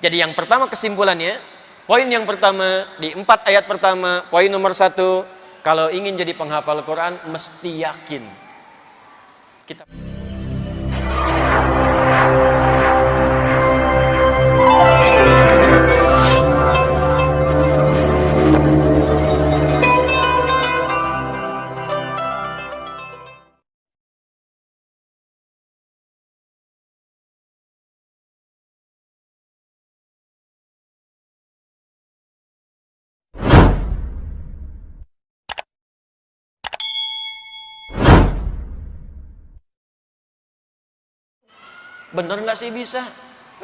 Jadi yang pertama kesimpulannya, poin yang pertama di 4 ayat pertama, poin nomor 1, kalau ingin jadi penghafal Quran mesti yakin. Kita bener nggak sih bisa?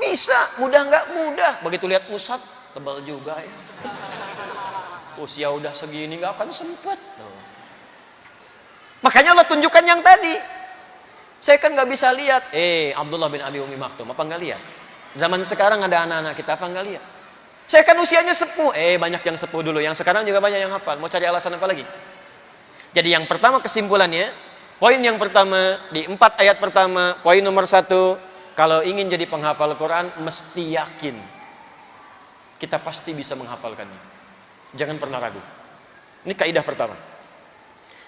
Bisa. Mudah nggak? Mudah. Begitu lihat mushaf, tebal juga ya. Usia udah segini nggak akan sempet. Makanya Allah tunjukkan yang tadi. Saya kan nggak bisa lihat. Abdullah bin Abi Umi Maktum, apa nggak lihat? Zaman sekarang ada anak-anak kita, apa nggak lihat? Saya kan usianya sepuh. Banyak yang sepuh dulu. Yang sekarang juga banyak yang hafal. Mau cari alasan apa lagi? Jadi yang pertama kesimpulannya, poin yang pertama di 4 ayat pertama, poin nomor 1, kalau ingin jadi penghafal Quran mesti yakin. Kita pasti bisa menghafalkannya. Jangan pernah ragu. Ini kaidah pertama.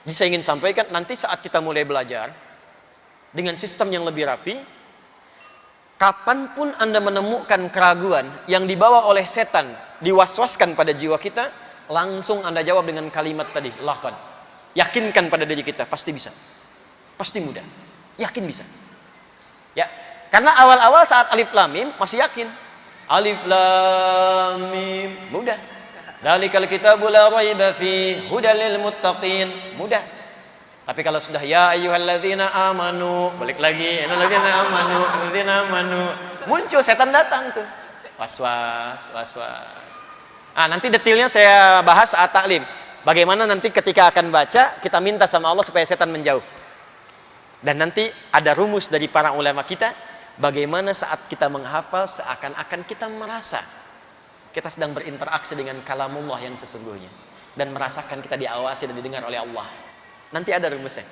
Jadi saya ingin sampaikan, nanti saat kita mulai belajar dengan sistem yang lebih rapi, kapanpun Anda menemukan keraguan yang dibawa oleh setan, diwaswaskan pada jiwa kita, langsung Anda jawab dengan kalimat tadi, laqad. Yakinkan pada diri kita, pasti bisa. Pasti mudah. Yakin bisa. Ya, karena awal-awal saat alif lam mim masih yakin. Alif lam mim, mudah. Dzalikal kitabu la raiba fi hudal lil muttaqin, mudah. Tapi kalau sudah ya ayyuhalladzina amanu, balik lagi, alladzina amanu, muncul setan datang tuh. Waswas. Nanti detailnya saya bahas saat taklim. Bagaimana nanti ketika akan baca, kita minta sama Allah supaya setan menjauh. Dan nanti ada rumus dari para ulama kita, bagaimana saat kita menghafal seakan-akan kita merasa kita sedang berinteraksi dengan kalamullah yang sesungguhnya. Dan merasakan kita diawasi dan didengar oleh Allah. Nanti ada rumusnya.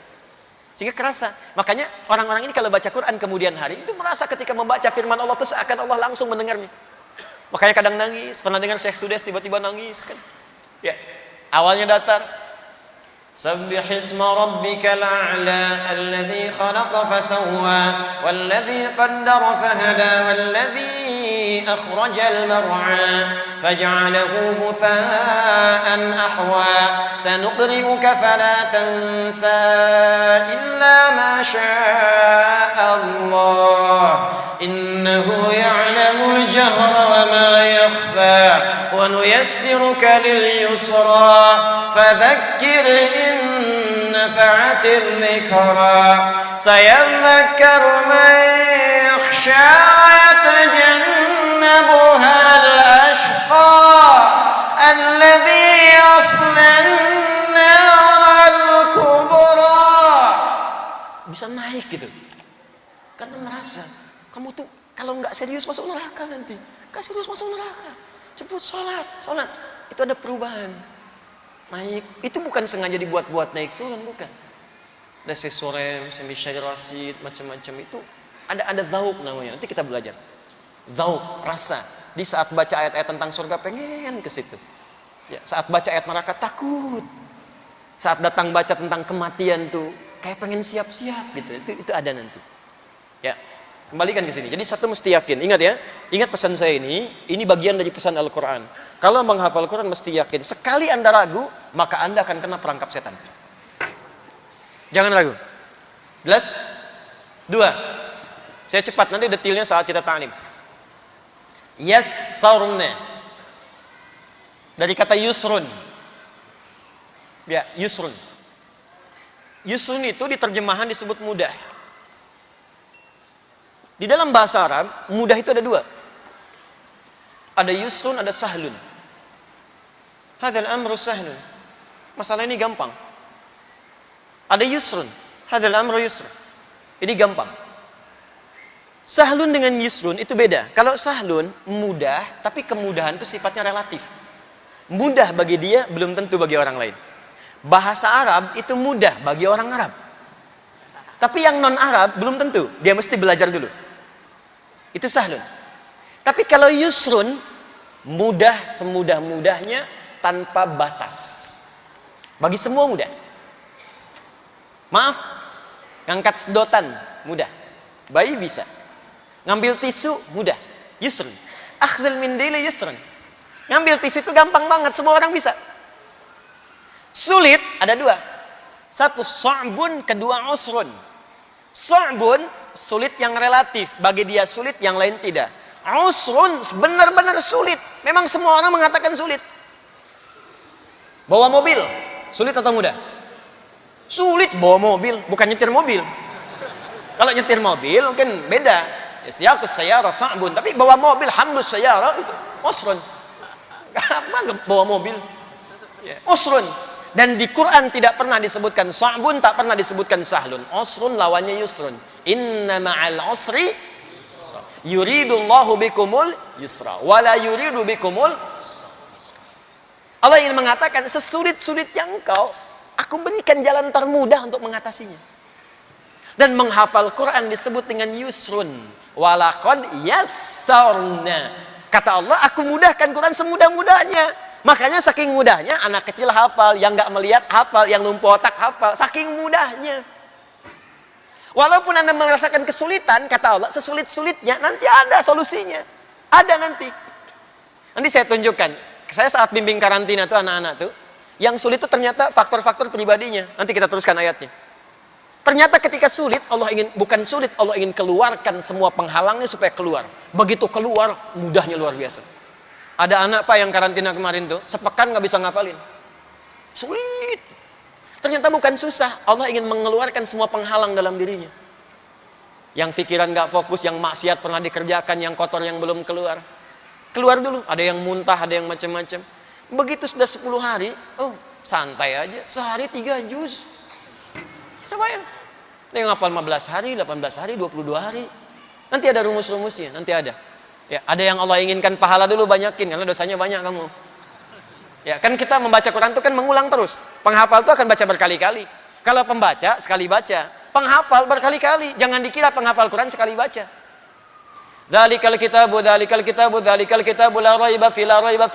Sehingga kerasa. Makanya orang-orang ini kalau baca Quran kemudian hari, itu merasa ketika membaca firman Allah itu seakan Allah langsung mendengarnya. Makanya kadang nangis. Pernah dengar Syekh Sudes tiba-tiba nangis kan? Ya. Awalnya datar. Sabbihisma rabbikal a'la alladhi khalaqa fasawwa walladhi qaddara fahada walladhi akhrajal mar'a faj'alahu ghutha'an ahwa sanuqri'uka fala tansa illa ma sha'a Allah innahu ya'lamul jahra wa ma yakhfa wa nuyassiruka lil yusra fadhakkir in nafa'atil dhikra sayadhakkaru man yakhsha yatajannabuha al-ashqa alladhi yasla an-nar al-kubra. Bisa naik gitu. Karena merasa kamu tuh kalau nggak serius masuk neraka nanti. Nggak serius masuk neraka. Cepet sholat. Itu ada perubahan. Naik. Itu bukan sengaja dibuat-buat naik turun, bukan. Ada sesorem, semisyair rasid, macam-macam itu. Ada zauk namanya. Nanti kita belajar. Zauk, rasa. Di saat baca ayat-ayat tentang surga pengen ke situ. Ya, saat baca ayat neraka takut. Saat datang baca tentang kematian tuh kayak pengen siap-siap gitu. Itu ada nanti. Ya, kembalikan ke sini. Jadi satu mesti yakin. Ingat ya, ingat pesan saya ini bagian dari pesan Al-Quran. Kalau menghafal Al-Quran mesti yakin. Sekali Anda ragu, maka Anda akan kena perangkap setan. Jangan ragu. Jelas? 2. Saya cepat, nanti detailnya saat kita ta'lim. Yassarna. Dari kata yusrun. Ya, yusrun. Yusrun itu di terjemahan disebut mudah. Di dalam bahasa Arab, mudah itu ada 2. Ada yusrun, ada sahlun. Hadzal amru sahlun. Masalah ini gampang. Ada yusrun. Hadzal amru yusrun. Ini gampang. Sahlun dengan yusrun itu beda. Kalau sahlun, mudah, tapi kemudahan itu sifatnya relatif. Mudah bagi dia, belum tentu bagi orang lain. Bahasa Arab itu mudah bagi orang Arab. Tapi yang non-Arab belum tentu. Dia mesti belajar dulu. Itu sahlun. Tapi kalau yusrun, mudah semudah-mudahnya tanpa batas. Bagi semua mudah. Maaf, ngangkat sedotan mudah. Bayi bisa. Ngambil tisu mudah. Yusrun. Akhdhul mindili yusrun. Ngambil tisu itu gampang banget, semua orang bisa. Sulit ada dua. Satu sa'bun, kedua usrun. Sa'bun sulit yang relatif, bagi dia sulit, yang lain tidak. Usrun benar-benar sulit. Memang semua orang mengatakan sulit. Bawa mobil, sulit atau mudah? Sulit bawa mobil, bukan nyetir mobil. Kalau nyetir mobil mungkin beda. Siyaqus sayyara sa'bun, tapi bawa mobil hamlus sayyara itu usrun. Apa bawa mobil? Usrun. Dan di Quran tidak pernah disebutkan sa'bun, tak pernah disebutkan sahlun. Usrun lawannya yusrun. Inna ma'al usri yuridullahu bikumul yusra wala yuridu bikumul. Allah ingin mengatakan, sesulit-sulitnya engkau, aku berikan jalan termudah untuk mengatasinya. Dan menghafal Quran disebut dengan yusrun. Walaqad yassarna. Kata Allah, aku mudahkan Quran semudah-mudahnya. Makanya saking mudahnya, anak kecil hafal, yang nggak melihat hafal, yang lumpuh otak hafal. Saking mudahnya. Walaupun Anda merasakan kesulitan, kata Allah, sesulit-sulitnya nanti ada solusinya. Ada nanti. Nanti saya tunjukkan. Saya saat bimbing karantina tuh anak-anak tuh, yang sulit itu ternyata faktor-faktor pribadinya. Nanti kita teruskan ayatnya. Ternyata ketika sulit, Allah ingin, bukan sulit, Allah ingin keluarkan semua penghalangnya supaya keluar. Begitu keluar, mudahnya luar biasa. Ada anak Pak yang karantina kemarin tuh, sepekan nggak bisa ngapalin. Sulit. Ternyata bukan susah, Allah ingin mengeluarkan semua penghalang dalam dirinya. Yang pikiran nggak fokus, yang maksiat pernah dikerjakan, yang kotor yang belum keluar. Keluar dulu, ada yang muntah, ada yang macam-macam. Begitu sudah 10 hari, oh santai aja, sehari 3 juz. Apa ya? Dia ngapal 15 hari, 18 hari, 22 hari. Nanti ada rumus-rumusnya, nanti ada. Ya, ada yang Allah inginkan pahala dulu banyakin, karena dosanya banyak kamu. Ya, kan kita membaca Quran itu kan mengulang terus. Penghafal itu akan baca berkali-kali. Kalau pembaca sekali baca, penghafal berkali-kali. Jangan dikira penghafal Quran sekali baca. Dzalikal kitabu la raiba fi la raiba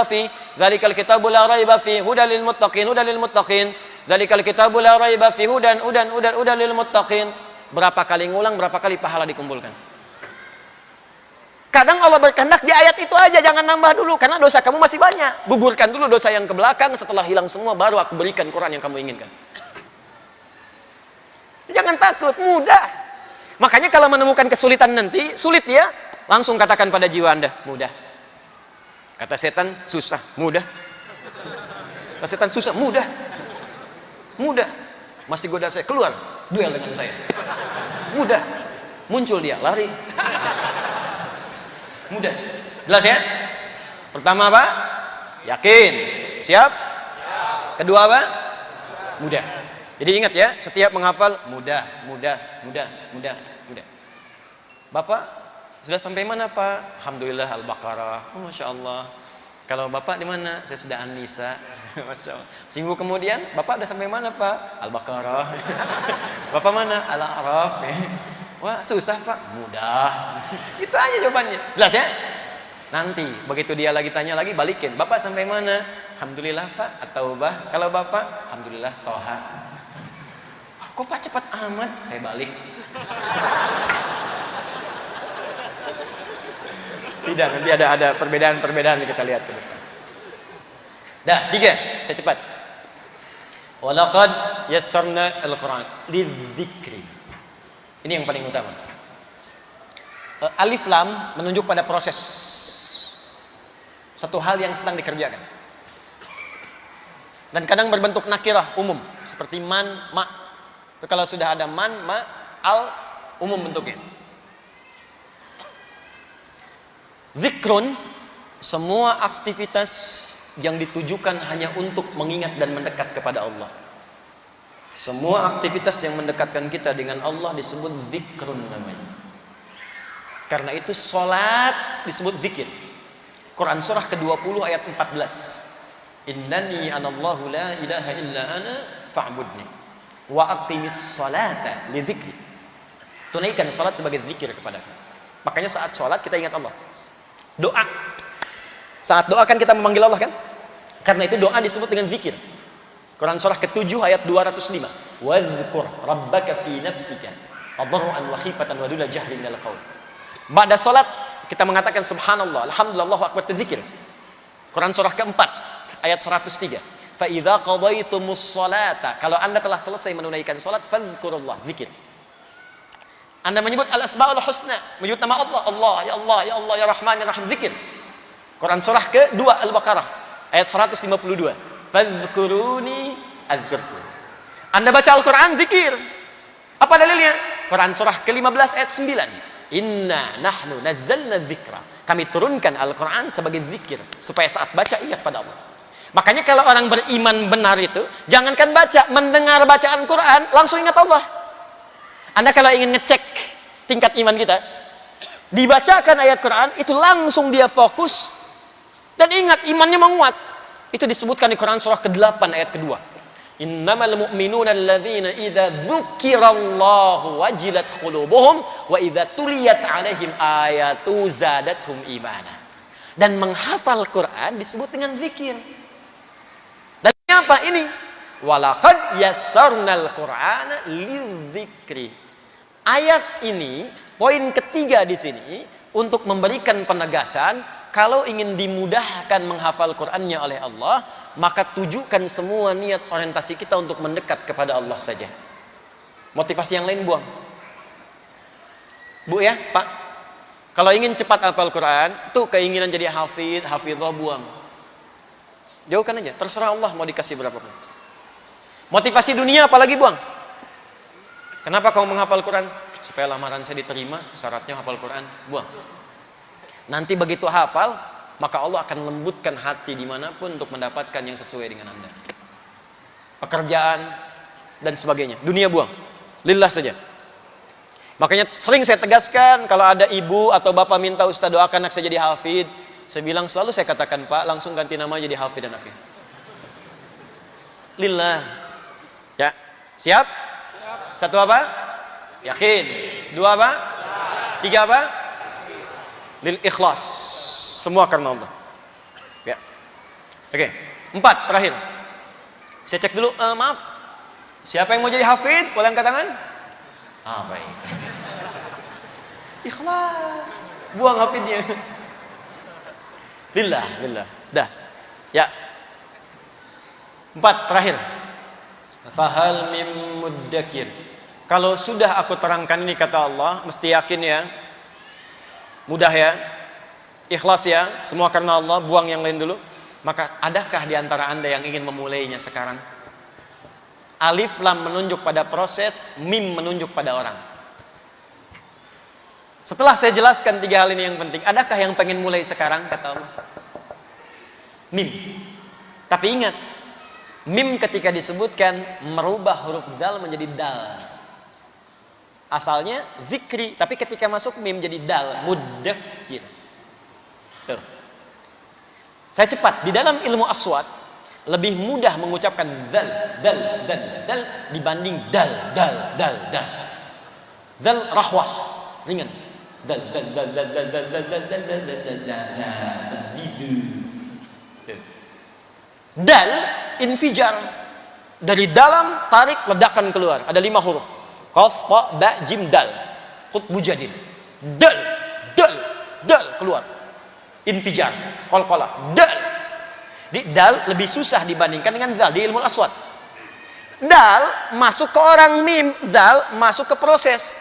fi dzalikal kitabu la raiba fi hudal lil muttaqin dzalikal kitabu la raiba fi hudan lil muttaqin. Berapa kali ngulang, berapa kali pahala dikumpulkan. Kadang Allah berkehendak di ayat itu aja, jangan nambah dulu karena dosa kamu masih banyak. Gugurkan dulu dosa yang ke belakang, setelah hilang semua baru aku berikan Quran yang kamu inginkan. Jangan takut, mudah. Makanya kalau menemukan kesulitan nanti, sulit ya, langsung katakan pada jiwa Anda, mudah. Kata setan, susah, mudah. Kata setan, susah, mudah. Mudah. Masih goda saya, keluar, duel dengan saya. Mudah. Muncul dia, lari. Mudah. Jelas ya? Pertama apa? Yakin. Siap? Kedua apa? Mudah. Jadi ingat ya, setiap menghafal mudah. Bapak sudah sampai mana Pak? Alhamdulillah Al-Baqarah. Oh, Masya Allah. Kalau Bapak di mana? Saya sudah An-Nisa. Masya Allah. Seminggu kemudian, Bapak sudah sampai mana Pak? Al-Baqarah. Bapak mana? Al-A'raf. Wah susah Pak. Mudah. Itu aja jawabannya. Jelas ya? Nanti begitu dia lagi tanya lagi, balikin. Bapak sampai mana? Alhamdulillah Pak. At-Taubah. Kalau Bapak? Alhamdulillah Toha. Kok Pak cepat amat? Saya balik. Tidak, nanti ada perbedaan kita lihat ke depan. Dah, 3, saya cepat. Walaqad yassarna al-Quran lidzikri. Ini yang paling utama. Alif lam menunjuk pada proses. Satu hal yang sedang dikerjakan. Dan kadang berbentuk nakirah umum, seperti man, ma. Itu kalau sudah ada man, ma, al, umum bentuknya. Zikrun, semua aktivitas yang ditujukan hanya untuk mengingat dan mendekat kepada Allah. Semua aktivitas yang mendekatkan kita dengan Allah disebut zikrun namanya. Karena itu sholat disebut zikir. Quran surah ke-20 ayat 14. Innani anallahu la ilaha illa ana fa'budni wa aqimis sholata li dzikri. Tunaikan salat sebagai zikir kepadaku. Makanya saat salat kita ingat Allah. Doa. Saat doa kan kita memanggil Allah kan? Karena itu doa disebut dengan zikir. Quran surah ke-7 ayat 205. Wadhkur rabbaka fi nafsika tadarruan wa khifatan wa duna jahri minal qaul. Ba'da salat kita mengatakan subhanallah, alhamdulillah, Allahu akbar, dzikir. Quran surah ke-4 ayat 103. Fa idza qadaitumus salata, kalau Anda telah selesai menunaikan salat, fadhkurullah, zikir. Anda menyebut al-asmaul husna, menyebut nama Allah, Allah, ya Allah, ya Allah, ya Rahman, ya Rahim, zikir. Quran surah ke-2 Al-Baqarah ayat 152. Fadhkuruni azkurkum. Anda baca Al-Quran, zikir. Apa dalilnya? Quran surah ke-15 ayat 9. Inna nahnu nazzalna dzikra. Kami turunkan Al-Quran sebagai zikir, supaya saat baca ingat pada Allah. Makanya kalau orang beriman benar itu, jangankan baca, mendengar bacaan Quran langsung ingat Allah. Anda kalau ingin ngecek tingkat iman kita, dibacakan ayat Quran itu langsung dia fokus dan ingat imannya menguat. Itu disebutkan di Quran surah ke-8 ayat kedua. Innamal mu'minuna alladzina idza dzukirallahu wajilat qulubuhum wa idza tuliyat 'alaihim ayatu zadatuhum imana. Dan menghafal Quran disebut dengan zikir. Dan ini apa ini? Walaqad yassarnal Qur'ana lidzikri. Ayat ini poin ketiga di sini untuk memberikan penegasan kalau ingin dimudahkan menghafal Qur'annya oleh Allah, maka tujukan semua niat orientasi kita untuk mendekat kepada Allah saja. Motivasi yang lain buang. Bu ya, Pak. Kalau ingin cepat hafal Quran, tuh keinginan jadi hafidhah buang. Jauhkan aja, terserah Allah mau dikasih berapapun. Motivasi dunia apalagi buang. Kenapa kau menghafal Quran? Supaya lamaran saya diterima, syaratnya hafal Quran, buang. Nanti begitu hafal, maka Allah akan lembutkan hati dimanapun untuk mendapatkan yang sesuai dengan Anda. Pekerjaan dan sebagainya, dunia buang, lillah saja. Makanya sering saya tegaskan, kalau ada ibu atau bapak minta Ustaz doakan anak saya jadi hafid, saya bilang selalu saya katakan, Pak, langsung ganti nama jadi hafid anaknya. Lillah. Ya, siap? Satu apa? Yakin. Dua apa? Tiga apa? Lil ikhlas. Semua karena Allah. Ya. Oke. 4 terakhir. Saya cek dulu. Maaf. Siapa yang mau jadi hafid? Boleh angkat tangan? Baik. Ikhlas. Buang hafidnya. Lillah. Sudah. Ya. 4 terakhir. Fahal mim muddakir. Kalau sudah aku terangkan ini kata Allah, mesti yakin ya. Mudah ya. Ikhlas ya. Semua karena Allah, buang yang lain dulu. Maka adakah di antara Anda yang ingin memulainya sekarang? Alif lam menunjuk pada proses, mim menunjuk pada orang. Setelah saya jelaskan 3 hal ini yang penting, adakah yang pengen mulai sekarang kata Allah? Mim. Tapi ingat, mim ketika disebutkan merubah huruf dal menjadi dal. Asalnya zikri, tapi ketika masuk mim jadi dal, muddakir. Tuh. Saya cepat, di dalam ilmu aswat lebih mudah mengucapkan dal dibanding dal. Dal rahwah, ringan. Dal. Dal infijar, dari dalam tarik ledakan keluar. Ada 5 huruf. Qaf, ta, ba, jim, dal. Qutbu jadid. Dal keluar. Infijar, qalqalah. Dal lebih susah dibandingkan dengan zal di ilmu aswad. Dal masuk ke orang mim, zal masuk ke proses.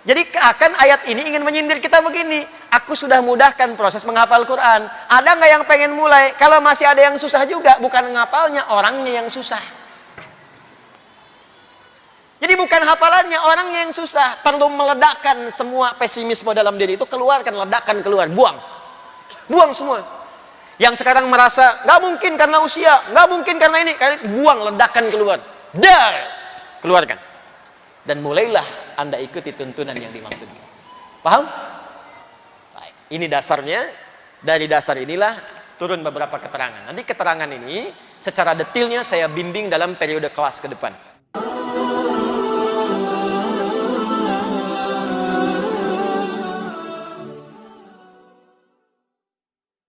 Jadi akan ayat ini ingin menyindir kita begini. Aku sudah mudahkan proses menghafal Quran. Ada nggak yang pengen mulai? Kalau masih ada yang susah juga, bukan ngapalnya, orangnya yang susah. Jadi bukan hafalannya, orangnya yang susah. Perlu meledakkan semua pesimisme dalam diri itu, keluarkan, ledakan keluar, buang semua. Yang sekarang merasa nggak mungkin karena usia, nggak mungkin karena ini, buang, ledakan keluar, keluarkan. Dan mulailah Anda ikuti tuntunan yang dimaksudkan. Paham? Baik. Ini dasarnya. Dari dasar inilah turun beberapa keterangan. Nanti keterangan ini secara detailnya saya bimbing dalam periode kelas ke depan.